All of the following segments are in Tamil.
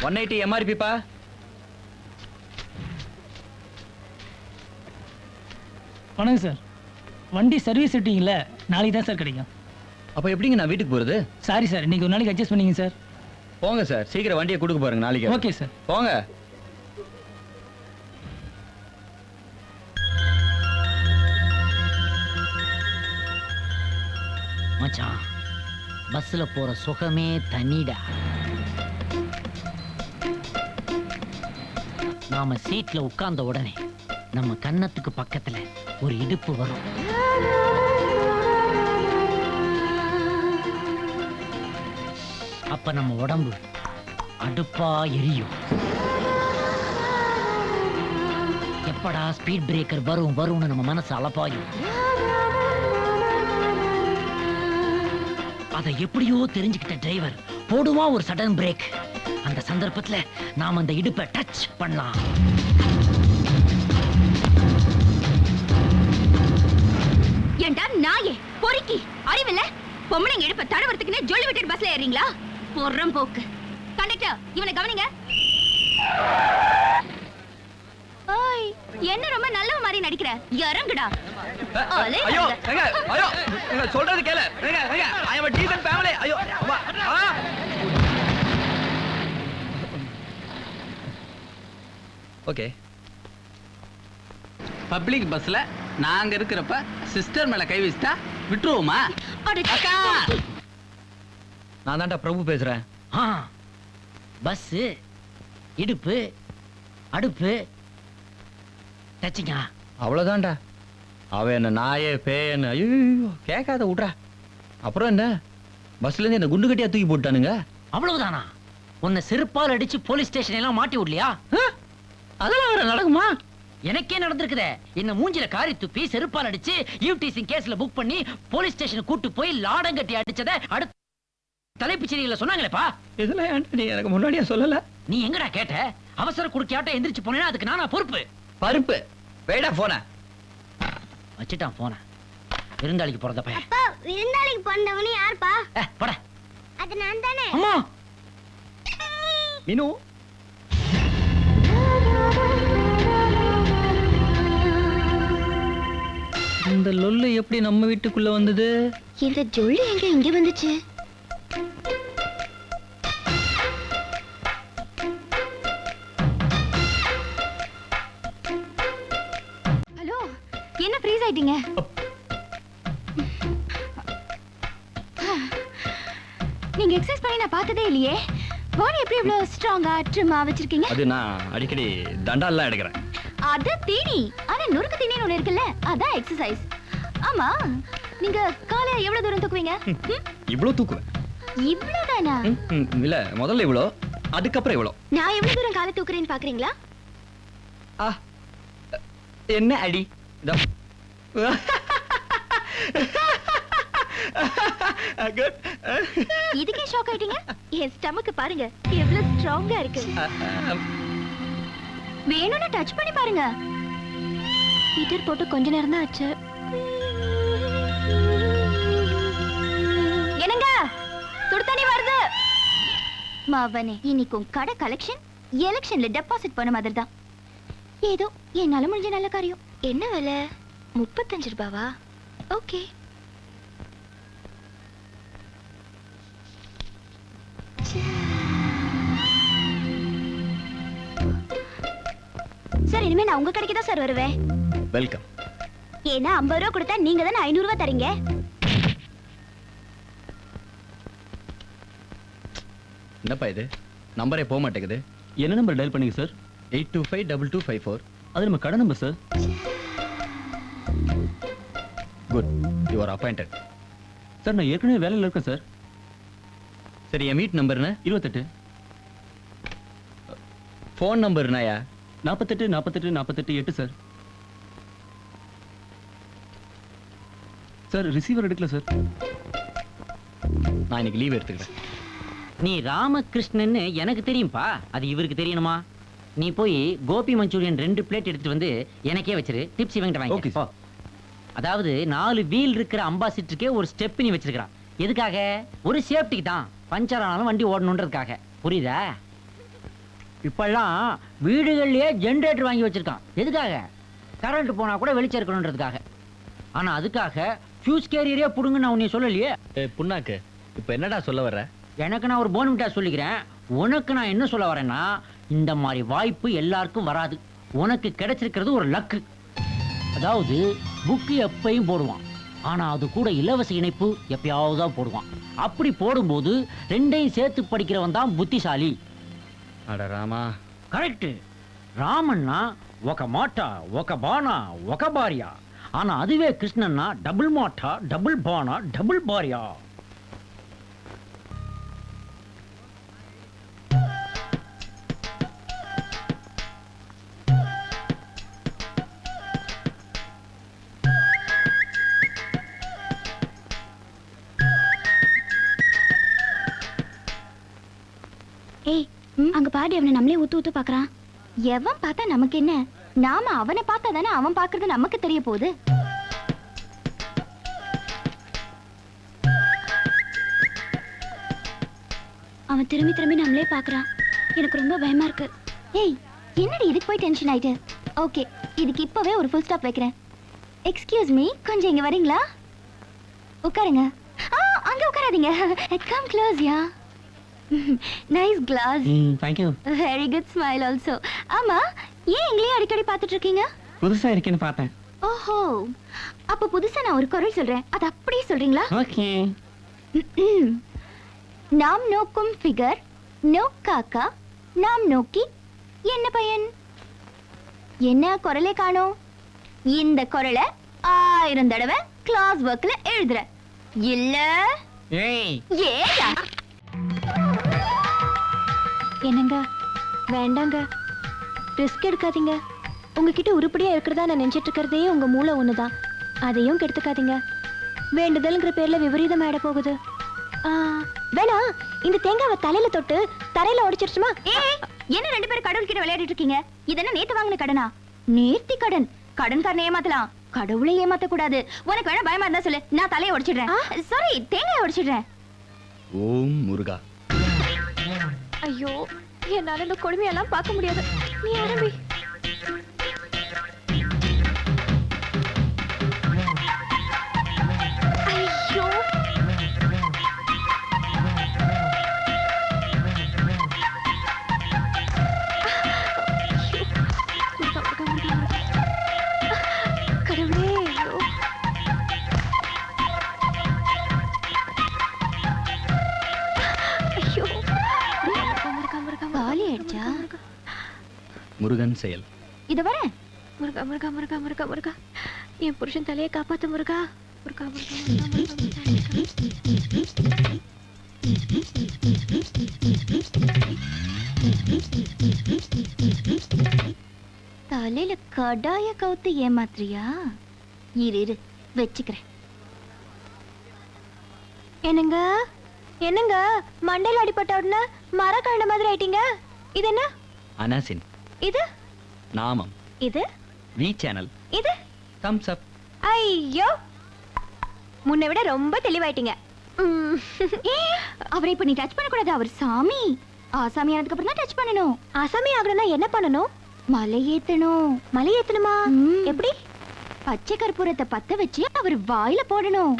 180 MRP பா. வணக்கம் சார். வண்டி சர்வீஸ் விட்டீங்களா? நாளைக்கு தான் சார் கிடைக்கும். அப்ப எப்படிங்க நான் வீட்டுக்கு போறது? சாரி சார், இன்னைக்கு ஒரு நாளைக்கு அட்ஜஸ்ட் பண்ணீங்க சார். போங்க சார், சீக்கிரம் வண்டியை கொடுக்க பாருங்க நாளைக்கு. Okay sir. போங்க. மச்சான், பஸ்ல போற சுகமே தனிடா. நாம சீட்ல உட்கார்ந்த உடனே நம்ம கன்னத்துக்கு பக்கத்துல ஒரு இடுப்பு வரும். அப்ப நம்ம உடம்பு அடுப்பா எரியும். எப்படா ஸ்பீட் பிரேக்கர் வரும் வரும்னு நம்ம மனசு அலப்பாயும். அதை எப்படியோ தெரிஞ்சுக்கிட்ட டிரைவர் போடுவான் ஒரு சடன் பிரேக். அந்த சந்தர்ப்பத்துல நாம அந்த இடுப்பை டச் பண்ணலாம். ஏண்டா நாயே பொறுக்கி அறிவில்ல? பொம்பளைங்க இடுப்ப தடவறதுக்குனே ஜொல்லி விட்டுட்டு பஸ்ல ஏறீங்களா? பொறம் போக்கு. கண்டக்டர், இவனை கவனிங்க. ஓய், என்ன ரொம்ப நல்லவ மாதிரி நடிக்கிற? இறங்குடா. ஐயோ எங்க ஐயோ எங்க சொல்றது கேளு. எங்க எங்க ஐ அம் a decent family. ஐயோ ஓகே. பப்ளிக் பஸ்ல நாங்க இருக்கிறப்ப சிஸ்டர் மேல கை வச்சிட்டா விட்டுருவோமா? அக்கா, நான் தான்டா பிரபு பேசுறேன். பஸ் இடுப்பு அடுப்பு டச்சிங்கா. அவ்வளவுதான்டா. அவ என்ன நாயே பேயன்னு ஐயோ கேட்காத விட்றா. அப்புறம் என்ன, பஸ்ல இருந்து என்ன குண்டு கட்டியா தூக்கி போட்டானுங்க. அவ்வளவுதானா? உன்னை செருப்பால் அடிச்சு போலீஸ் ஸ்டேஷன் எல்லாம் மாட்டி விடலையா? அதெல்லாம் வேற நடக்குமா? எனக்கே நடந்திருக்குதே. என்ன மூஞ்சில காரி துப்பி செருப்பால் அடிச்சு யூடிசிங் கேஸ்ல புக் பண்ணி போலீஸ் ஸ்டேஷன் கூட்டு போய் லாடம் கட்டி அடிச்சத அடுத்த தலைப்புச் செய்தியில சொன்னாங்களேப்பா. இதெல்லாம் ஏன்டா நீ எனக்கு முன்னாடியே சொல்லல? நீ எங்கடா கேட்ட? அவசர குடுக்கியாட்ட எந்திரிச்சு போனேன்னா அதுக்கு நானா பொறுப்பு? பருப்பு வேடா போன வச்சுட்டான் போன. விருந்தாளிக்கு பிறந்த பையன். அப்பா, விருந்தாளிக்கு பிறந்தவனே யார்ப்பா? போட. அது நான் தானே. அம்மா மீனு. இந்த லொல்லு எப்படி நம்ம வீட்டுக்குள்ள வந்தது? இந்த ஜொல்லி எங்க இங்க வந்துச்சு? ஹலோ, என்ன ஃப்ரீஸ் ஆயிட்டீங்க? நீங்க எக்ஸசைஸ் பண்ணி நான் பார்த்ததே இல்லையே. பாடி எப்படி இவ்வளவு ஸ்ட்ராங்கா ட்ரிம்மா வச்சிருக்கீங்க? அது நான் அடிக்கடி தண்டால்லாம் எடுக்கிறேன். அது தீனி. ஆனா நுறுக்கு தீனின்னு ஒண்ணு இருக்குல்ல, அதான் எக்ஸசைஸ். ஆமா, நீங்க காலை எவ்வளவு தூரம் தூக்குவீங்க? இவ்ளோ தூக்குவேன். இவ்வளவுதானா? இல்ல, முதல்ல இவ்ளோ, அதுக்கப்புறம் இவ்ளோ. நான் எவ்வளவு தூரம் காலை தூக்குறேன்னு பாக்குறீங்களா? என்ன அடி? இதுக்கே ஷாக் ஆயிட்டீங்க? என் ஸ்டமக் பாருங்க எவ்வளவு ஸ்ட்ராங்கா இருக்கு. வேணும்னா டச் பண்ணி பாருங்க. ஹீட்டர் போட்டு கொஞ்ச நேரம் தான் ஆச்சு. என்னங்க, சுடு தண்ணி வருது. மாவனே, இன்னைக்கும் கடை கலெக்ஷன் எலெக்ஷன்ல டெபாசிட் பண்ண மாதிரி தான். ஏதோ என்னால முடிஞ்ச நல்ல காரியம். என்ன விலை? 35 ரூபாவா? ஓகே. சார், இனிமே நான் உங்க கடைக்கு தான் சார் வருவேன். வெல்கம். ஏன்னா 50 ரூபா கொடுத்தா நீங்க தானே 500 ரூபா தரீங்க. என்னப்பா இது, நம்பரே போக மாட்டேங்குது. என்ன நம்பர் டயல் பண்ணீங்க சார்? 825224. அது நம்ம கடை number sir. Good, you are appointed. Sir, நான் ஏற்கனவே வேலையில் இருக்கேன் சார். சரி, என் வீட்டு நம்பர்னா? 28. ஃபோன் நம்பர்னாயா? 48 48 48 8 சார். சார், ரிசீவர் எடுக்கல சார். நான் இன்னைக்கு லீவ் எடுத்துக்கிறேன். நீ ராமகிருஷ்ணன்னு எனக்கு தெரியும்பா, அது இவருக்கு தெரியணுமா? நீ போய் கோபி மஞ்சூரியன் 2 பிளேட் எடுத்துட்டு வந்து எனக்கே வச்சிரு. டிப்ஸ் இவங்கிட்ட வாங்கி. அதாவது 4 வீல் இருக்கிற அம்பாசிடருக்கே ஒரு ஸ்டெப் நீ வச்சிருக்கான். எதுக்காக? ஒரு சேஃப்டிக்கு தான். பஞ்சர் ஆனாலும் வண்டி ஓடணுன்றதுக்காக. புரியுதா? இப்பெல்லாம் வீடுகள்லயே ஜெனரேட்டர் வாங்கி வச்சிருக்கான். எதுக்காக? கரண்ட் போனா கூட வெளிச்சம் இருக்கணுன்றதுக்காக. ஆனா அதுக்காக ஃபியூஸ் கேரியரே புடுங்க நான் உன்னை சொல்லலையே. புண்ணாக்கு இப்ப என்னடா சொல்ல வர்ற? எனக்கு நான் ஒரு போன்விட்டா சொல்லிக்கிறேன். உனக்கு நான் என்ன சொல்ல வரேன்னா, இந்த மாதிரி வாய்ப்பு எல்லாருக்கும் வராது. உனக்கு கிடைச்சிருக்கிறது ஒரு லக்கு. அதாவது புக்கு எப்பயும் போடுவான், ஆனா அது கூட இலவச இணைப்பு எப்பயாவது தான் போடுவான். அப்படி போடும்போது ரெண்டையும் சேர்த்து படிக்கிறவன் தான் புத்திசாலி. அட ராமா, கரெக்ட். ராமன்னா ఒక మాట ఒక బాణ ఒక భార్య. ஆனா அதுவே கிருஷ்ணன்னா டபுள் மாட்டா டபுள் பானா டபுள் பாரியா. ஏய், அங்க பாடி அவனை நம்மளே ஊத்து ஊத்து பாக்குறான். எவன் பார்த்தா நமக்கு என்ன? நாம அவனை பார்த்தா தானே அவன் பாக்குறது நமக்கு தெரிய போகுது. அவன் திரும்பி திரும்பி நம்மளே பாக்குறான். எனக்கு ரொம்ப பயமா இருக்கு. ஏய், என்னடி இதுக்கு போய் டென்ஷன் ஆயிட்டு? ஓகே, இதுக்கு இப்பவே ஒரு ஃபுல் ஸ்டாப் வைக்கிறேன். எக்ஸ்கியூஸ் மீ, கொஞ்சம் இங்க வரீங்களா? உட்காருங்க. அங்க உட்காராதீங்க. கம் க்ளோஸ் யா. Nice class. Thank you. Very good smile also. ஆமா, ஏன் எங்களையும் அடிக்கடி பார்த்துட்டு இருக்கீங்க? புதுசா இருக்கேன்னு பார்த்தேன். ஓஹோ, அப்ப புதுசா நான் ஒரு குரல் சொல்றேன், அது அப்படியே சொல்றீங்களா? ஓகே. நாம் நோக்கும் ஃபிகர் நோ காக்கா, நாம் நோக்கி என்ன பையன்? என்ன குரலே காணோம்? இந்த குரலை 1000 தடவை கிளாஸ் ஒர்க்ல எழுதுற இல்ல? ஏய், ஏயா? என்னங்க, வேண்டாங்க, ரிஸ்க் எடுக்காதீங்க. உங்ககிட்ட உருப்படியா இருக்கிறதா நான் நினைச்சிட்டு இருக்கிறதே உங்க மூளை ஒண்ணுதான். அதையும் கெடுத்துக்காதீங்க. வேண்டுதல்ங்கிற பேர்ல விபரீதம் ஆயிட போகுது. வேணா இந்த தேங்காவை தலையில தொட்டு தரையில உடைச்சிருச்சுமா? என்ன 2 பேரும் கடவுள் கிட்ட விளையாடிட்டு இருக்கீங்க? இதென்ன நேத்து வாங்கின கடனா? நேர்த்தி கடன். கடன்காரனை ஏமாத்தலாம், கடவுளை ஏமாத்த கூடாது. உனக்கு வேணா பயமா இருந்தா சொல்லு, நான் தலையை உடைச்சிடுறேன். சாரி, தேங்காயை உடைச்சிடுறேன். ஓம் முருகா. ஐயோ, என்னால இந்த கொடுமையெல்லாம் பார்க்க முடியாது. நீ ஆரம்பி. ஐயோ, கடவுளே, ஐயோ. ஐயோ, காலி ஆயிடுச்சா? முருகன் செயல். இத வர முருகா முருகா முருகா முருகா முருகா, என் புருஷன் தலையை காப்பாத்து முருகா. முருகா முருகா தலையில கடாய கவுத்து ஏமாத்திரியா? இரு வச்சுக்கிறேன். என்னங்க என்னங்க, மண்டையில அடிபட்ட உடனே மரக்கண்ட மாதிரி ஆயிட்டீங்க. இது என்ன? அனாசின். இது நாமம். இது வி சேனல். இது தம்ஸ் அப். ஐயோ, முன்னை விட ரொம்ப தெளிவாயிட்டீங்க. அவரை இப்ப நீ டச் பண்ண கூடாது, அவர் சாமி. ஆசாமி ஆனதுக்கு அப்புறம் தான் டச் பண்ணணும். ஆசாமி ஆகணும்னா என்ன பண்ணணும்? மலை ஏத்தணும். மலை ஏத்தணுமா? எப்படி? பச்சை கற்பூரத்தை பத்த வச்சு அவர் வாயில போடணும்.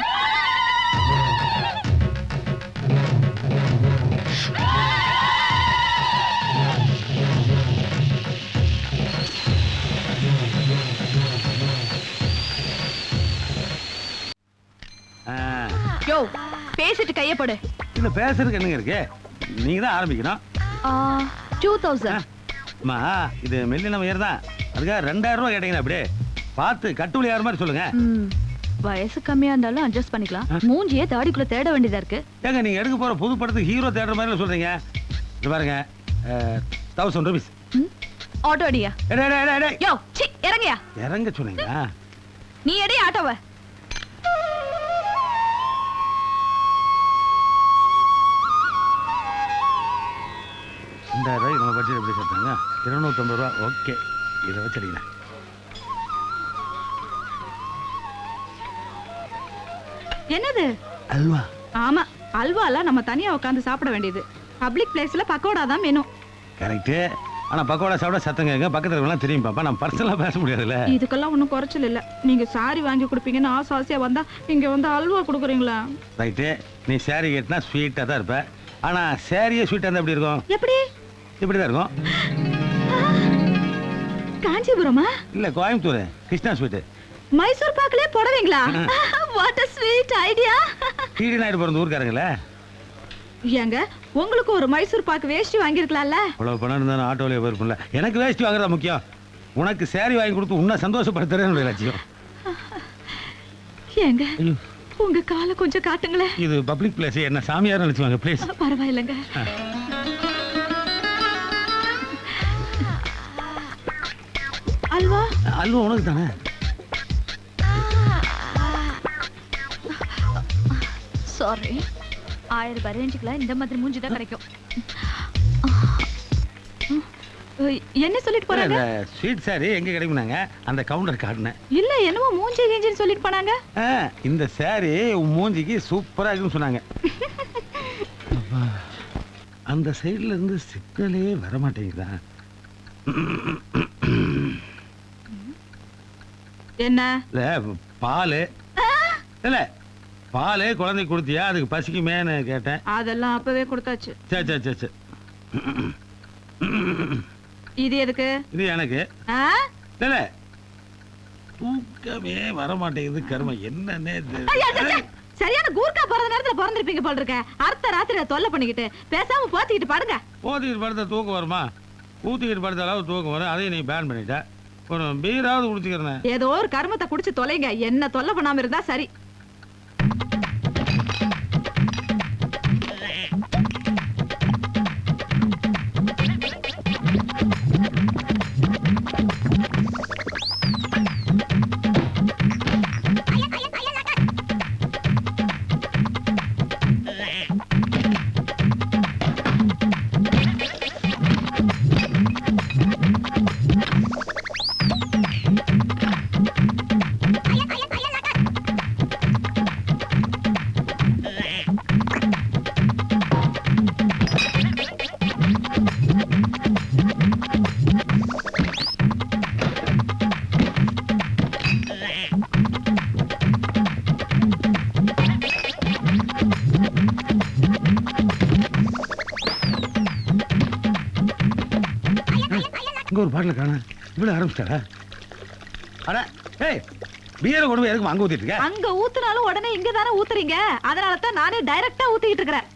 யோ, பேசிட்டு கைய போடு. இல்ல பேசுறதுக்கு என்னங்க இருக்கு? நீங்க தான் ஆரம்பிக்கணும். 2000. அம்மா, இது மெல்லின உயர் தான். அதுக்காக 2000 ரூபாய் கேட்டீங்கன்னா அப்படியே பார்த்து கட்டுவலி யார் மாதிரி சொல்லுங்க. வயசு கம்மியா இருந்தாலும் அட்ஜஸ்ட் பண்ணிக்கலாம். மூஞ்சியே தாடிக்குள்ள தேட வேண்டியதா இருக்கு. ஏங்க, நீங்க எடுக்க போற புது படத்துக்கு ஹீரோ தேடுற மாதிரி சொல்றீங்க. இது பாருங்க, 1000 ரூபீஸ். ஆட்டோ அடியா? யோ, சி, இறங்கயா. இறங்க சொன்னீங்க. நீ எடி ஆட்டோவை. ரூபாய் நம்ம பட்ஜெட் எப்படி சேர்த்தாங்க? 250 ரூபா. ஓகே, இதை வச்சிருக்கீங்க. என்னது? அல்வா. ஆமா, அல்வாலாம் நம்ம தனியா உட்காந்து சாப்பிட வேண்டியது. பப்ளிக் பிளேஸ்ல பக்கோடா தான் வேணும். கரெக்ட். ஆனா பக்கோடா சாப்பிட சத்தம் கேட்க பக்கத்துல இருக்கவங்களாம் தெரியும் பாப்பா, நான் பர்சனலா பேச முடியாதுல்ல. இதுக்கெல்லாம் ஒன்றும் குறைச்சல் இல்ல. நீங்க சாரி வாங்கி கொடுப்பீங்கன்னு ஆசையா வந்தா இங்க வந்து அல்வா கொடுக்குறீங்களா? ரைட்டு, நீ சாரி கேட்டினா ஸ்வீட்டா தான் இருப்ப. ஆனா சாரியே ஸ்வீட்டா இருந்தா எப்படி இருக்கும்? எப்படி? இப்படிதான் இருக்கும். காஞ்சிபுரமா? இல்ல கோயம்புத்தூர் கிருஷ்ணா ஸ்வீட்டு. மைசூர் பாக்குலே போடுவீங்களா? What a sweet idea. DD Naidu பிறந்த ஊருக்காரங்களே. ஏங்க உங்களுக்கு ஒரு மைசூர் பாக்கு வேஷ்டி வாங்கிருக்கலாம்ல? அவ்வளவு பணம் இருந்தாலும் ஆட்டோலயே போயிருப்போம்ல. எனக்கு வேஷ்டி வாங்குறதா முக்கியம். உனக்கு சாரி வாங்கி கொடுத்து உன்னை சந்தோஷப்படுத்துறேன் என்னுடைய லட்சியம். ஏங்க உங்க காலை கொஞ்சம் காட்டுங்களேன். இது பப்ளிக் பிளேஸ், என்ன சாமியார் நினைச்சுவாங்க ப்ளீஸ். பரவாயில்லைங்க. அல்வா? அல்வா உனக்கு தானே? சாரி. 1000 ரூபாய் ரேஞ்சுக்குள்ள இந்த மாதிரி மூஞ்சி தான் கிடைக்கும். என்ன சொல்லிட்டு போறாங்க? ஸ்வீட் சாரி எங்க கிடைக்கும்னாங்க, அந்த கவுண்டர் காட்டினேன். இல்ல என்னமோ மூஞ்சி கீஞ்சின்னு சொல்லிட்டு போனாங்க. இந்த சாரி உன் மூஞ்சிக்கு சூப்பரா இருக்குன்னு சொன்னாங்க. அந்த சைடுல இருந்து சிக்னலே வர மாட்டேங்குதா? என்ன? இல்ல பால் இல்ல பால் குழந்தை கொடுத்தியா, அதுக்கு பசிக்குமேன்னு கேட்டேன். அதெல்லாம் அப்பவே கொடுத்தாச்சு. சரி சரி சரி சரி. இது எதுக்கு? இது எனக்கு. ஆ? இல்ல தூக்கமே வர மாட்டேங்குது, கருமை என்னன்னே ஐயா, சரியான கூர்க்கா பிறந்த நேரத்துல பிறந்திருப்பீங்க போல இருக்க. அர்த்த ராத்திரில தொல்லை பண்ணிக்கிட்டு பேசாம போத்திக்கிட்டு பாடுங்க. போத்திக்கிட்டு படுத்த தூக்கம் வருமா? ஊத்திக்கிட்டு படுத்த அளவு தூக்கம் வரும், அதையும் நீ பேன் பண்ணிட்ட. ஒரு பீராவது குடிச்சுக்கிறேன். ஏதோ ஒரு கர்மத்தை குடிச்சு தொலைங்க, என்ன தொல்லை பண்ணாம இருந்தா சரி. இங்க ஒரு பாட்டில் காண இவ்வளவு ஆரம்பிச்சிட்டாரா? அட ஏய், பியரை கொண்டு போய் எதுக்கு அங்க ஊத்திட்டு இருக்க? அங்க ஊத்துனாலும் உடனே இங்க தானே ஊத்துறீங்க. அதனால தான் நானே டைரக்டா ஊத்திக்கிட்டு இருக்கிறேன்.